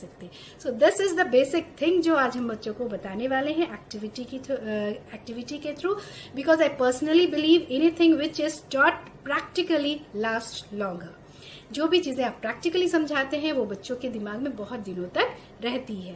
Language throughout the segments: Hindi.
सकते। सो this is the basic thing जो आज हम बच्चों को बताने वाले हैं एक्टिविटी के through, because I personally believe anything which is taught practically last longer. जो भी चीजें आप प्रैक्टिकली समझाते हैं वो बच्चों के दिमाग में बहुत दिनों तक रहती है।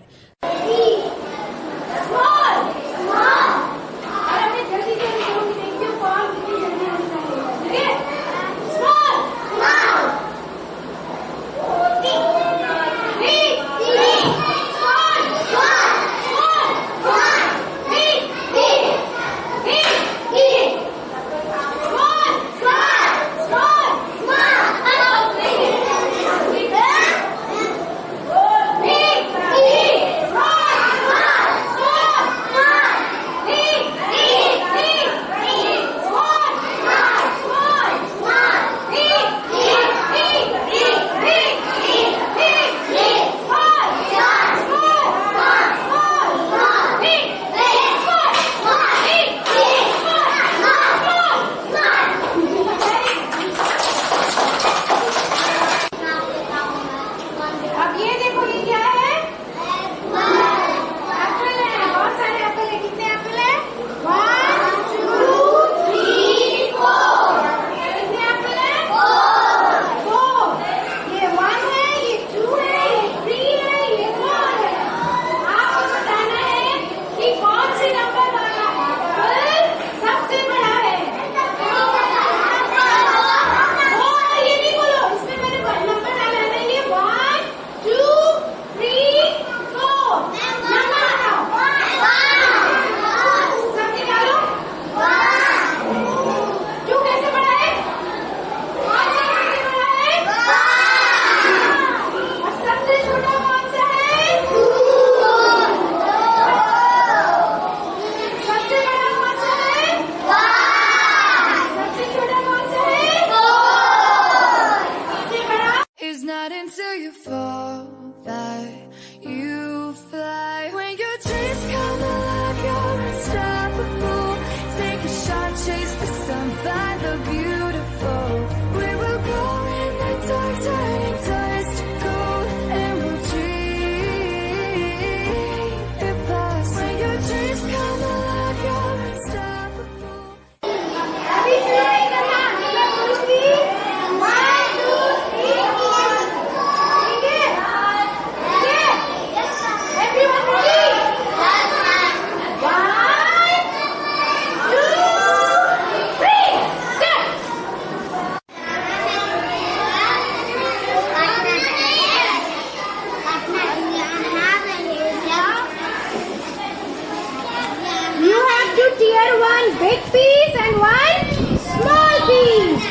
big piece and one small piece.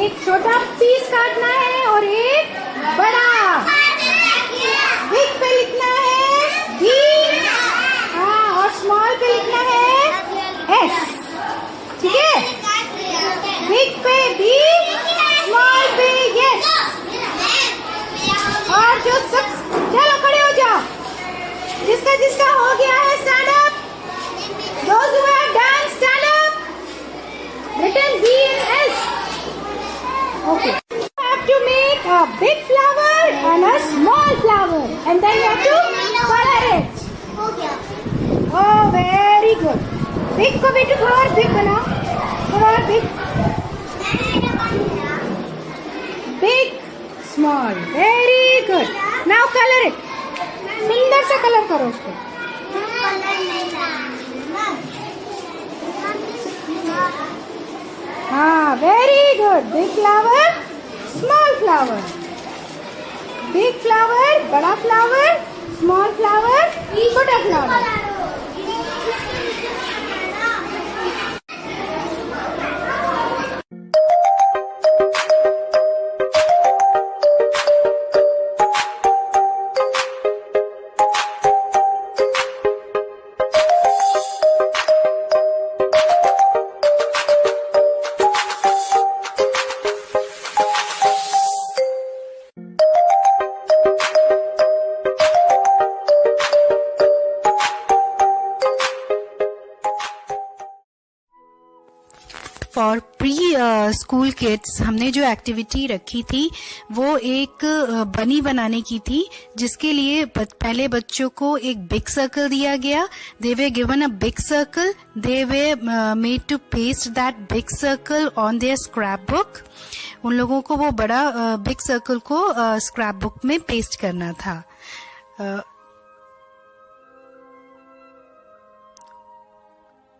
एक छोटा पीस काटना है और एक बड़ा। बिग पे लिखना है B, हाँ, और स्मॉल पे लिखना है S। ठीक है, बिग पे B, स्मॉल पे S। और जो सब, चलो खड़े हो जाओ। जिसका जिसका हो गया है stand up. Those who have done, stand up. Written B and S. Okay. You have to make a big flower and a small flower, and then you have to color it. Oh, very good. Big को भी थोड़ा और big बनाओ, थोड़ा और big. Big, small. Very good. Now color it. सुंदर से कलर करो उसको। हाँ, very good. Big flower, small flower. Big flower, बड़ा flower, small flower, छोटा flower. For pre school kids हमने जो एक्टिविटी रखी थी वो एक बनी बनाने की थी, जिसके लिए पहले बच्चों को एक बिग सर्कल दिया गया. They were given a big circle. They were made to paste that big circle on their scrapbook. उन लोगों को वो बड़ा बिग सर्कल को स्क्रैप बुक में पेस्ट करना था.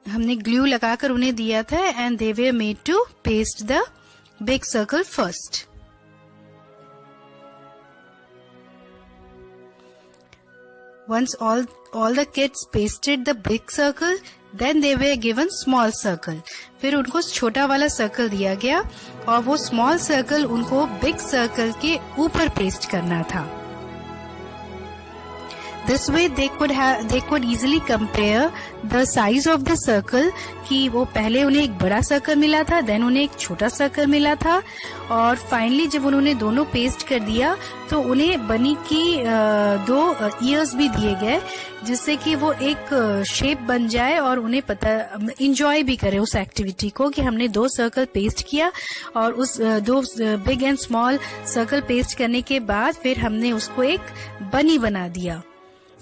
हमने ग्लू लगाकर उन्हें दिया था and they were made to paste the big circle first. Once all the kids pasted the big circle, then they were given small circle. फिर उनको छोटा वाला सर्कल दिया गया और वो स्मॉल सर्कल उनको बिग सर्कल के ऊपर पेस्ट करना था. This way they could easily compare the size of the circle, कि वो पहले उन्हें एक बड़ा सर्कल मिला था, देन उन्हें एक छोटा सर्कल मिला था, और फाइनली जब उन्होंने दोनों पेस्ट कर दिया तो उन्हें बनी की 2 ईयर्स भी दिए गए, जिससे कि वो एक शेप बन जाए और उन्हें पता इंजॉय भी करे उस एक्टिविटी को कि हमने 2 सर्कल पेस्ट किया. और उस 2 big and small circle paste करने के बाद फिर हमने उसको एक बनी बना दिया.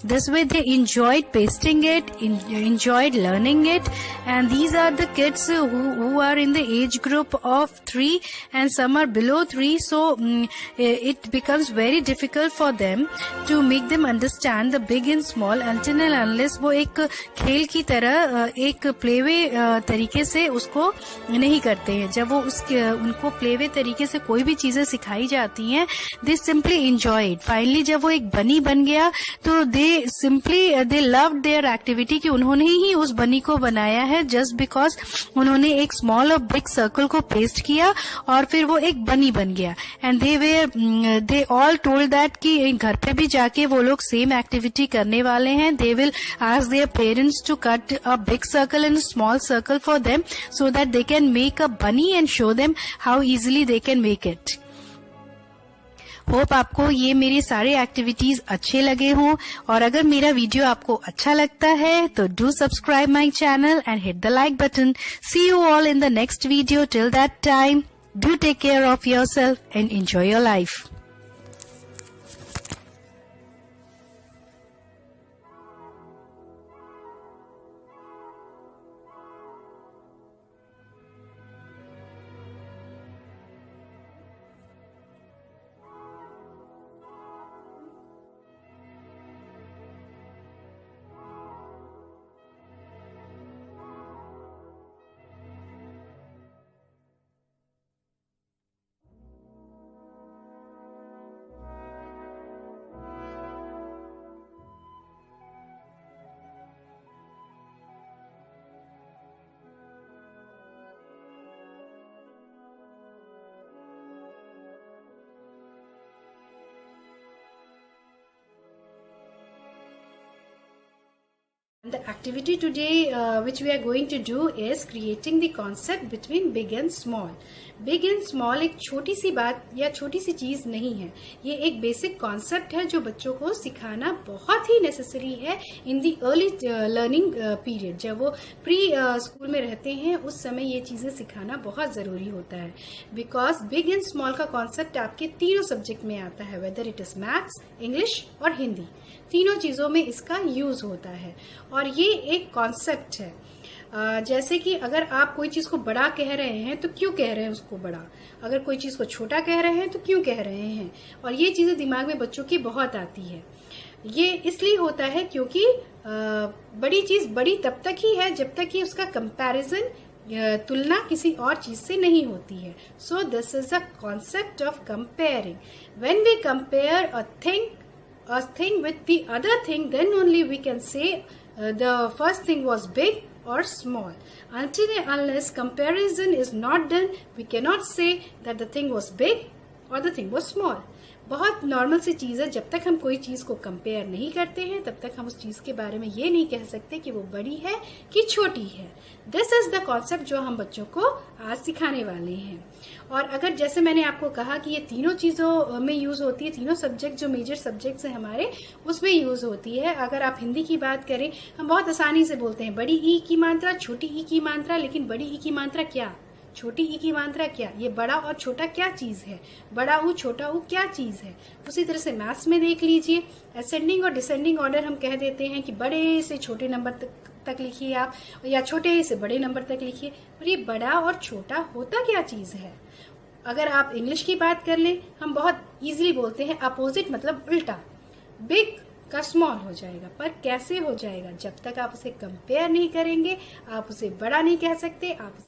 This way they enjoyed pasting it, enjoyed learning it, and these are the kids who are in the age group of 3 and some are below 3, so it becomes very difficult for them to make them understand the big and small until and unless वो एक खेल की तरह एक प्लेवे तरीके से उसको नहीं करते हैं. जब वो उनको प्लेवे तरीके से कोई भी चीजें सिखाई जाती हैं, they simply enjoy it. Finally जब वो एक बनी बन गया तो they loved their activity, कि उन्होंने ही उस बनी को बनाया है just because उन्होंने एक स्मॉल और बिग सर्कल को पेस्ट किया और फिर वो एक बनी बन गया. And they all told that कि घर पे भी जाके वो लोग सेम एक्टिविटी करने वाले हैं. They will ask their parents to cut a big circle and a small circle for them so that they can make a bunny and show them how easily they can make it. Hope आपको ये मेरी सारे एक्टिविटीज अच्छे लगे हों, और अगर मेरा वीडियो आपको अच्छा लगता है तो do subscribe my channel and hit the like button. See you all in the next video. Till that time, do take care of yourself and enjoy your life. The activity today which we are going to do is creating the concept between big and small. Big and small एक छोटी सी बात या छोटी सी चीज नहीं है, ये एक बेसिक कॉन्सेप्ट है जो बच्चों को सिखाना बहुत ही नेसेसरी है इन दी अर्ली लर्निंग पीरियड. जब वो प्री स्कूल में रहते हैं उस समय ये चीजें सिखाना बहुत जरूरी होता है, बिकॉज बिग एंड स्मॉल का कॉन्सेप्ट आपके तीनों सब्जेक्ट में आता है, whether it is maths, English और हिंदी. तीनों चीजों में इसका यूज होता है और ये एक कॉन्सेप्ट है. जैसे कि अगर आप कोई चीज को बड़ा कह रहे हैं तो क्यों कह रहे हैं उसको बड़ा, अगर कोई चीज को छोटा कह रहे हैं तो क्यों कह रहे हैं, और ये चीजें दिमाग में बच्चों की बहुत आती है. ये इसलिए होता है क्योंकि बड़ी चीज बड़ी तब तक ही है जब तक कि उसका कंपैरिजन तुलना किसी और चीज से नहीं होती है. So this is a concept of comparing. When we compare a thing with the other thing, then only we can say the first thing was big or small. Until and unless comparison is not done, we cannot say that the thing was big or the thing was small. बहुत नॉर्मल सी चीज है, जब तक हम कोई चीज को कंपेयर नहीं करते हैं तब तक हम उस चीज के बारे में ये नहीं कह सकते कि वो बड़ी है कि छोटी है. दिस इज द कॉन्सेप्ट जो हम बच्चों को आज सिखाने वाले हैं. और अगर जैसे मैंने आपको कहा कि ये तीनों चीजों में यूज होती है, तीनों सब्जेक्ट जो मेजर सब्जेक्ट्स हैं हमारे उसमें यूज होती है. अगर आप हिंदी की बात करें, हम बहुत आसानी से बोलते हैं बड़ी ई की मात्रा, छोटी ई की मात्रा, लेकिन बड़ी ई की मात्रा क्या, छोटी ई की मात्रा क्या, ये बड़ा और छोटा क्या चीज है, बड़ा ऊ छोटा ऊ क्या चीज है। उसी तरह से मैथ्स में देख लीजिए, असेंडिंग और डिसेंडिंग ऑर्डर हम कह देते हैं कि बड़े से छोटे नंबर तक लिखिए आप, या छोटे से बड़े नंबर तक लिखिए। और ये बड़ा और छोटा होता क्या चीज है। अगर आप इंग्लिश की बात कर लें, हम बहुत इजीली बोलते हैं अपोजिट मतलब उल्टा, बिग का स्मॉल हो जाएगा। पर कैसे हो जाएगा, जब तक आप उसे कंपेयर नहीं करेंगे आप उसे बड़ा नहीं कह सकते, आप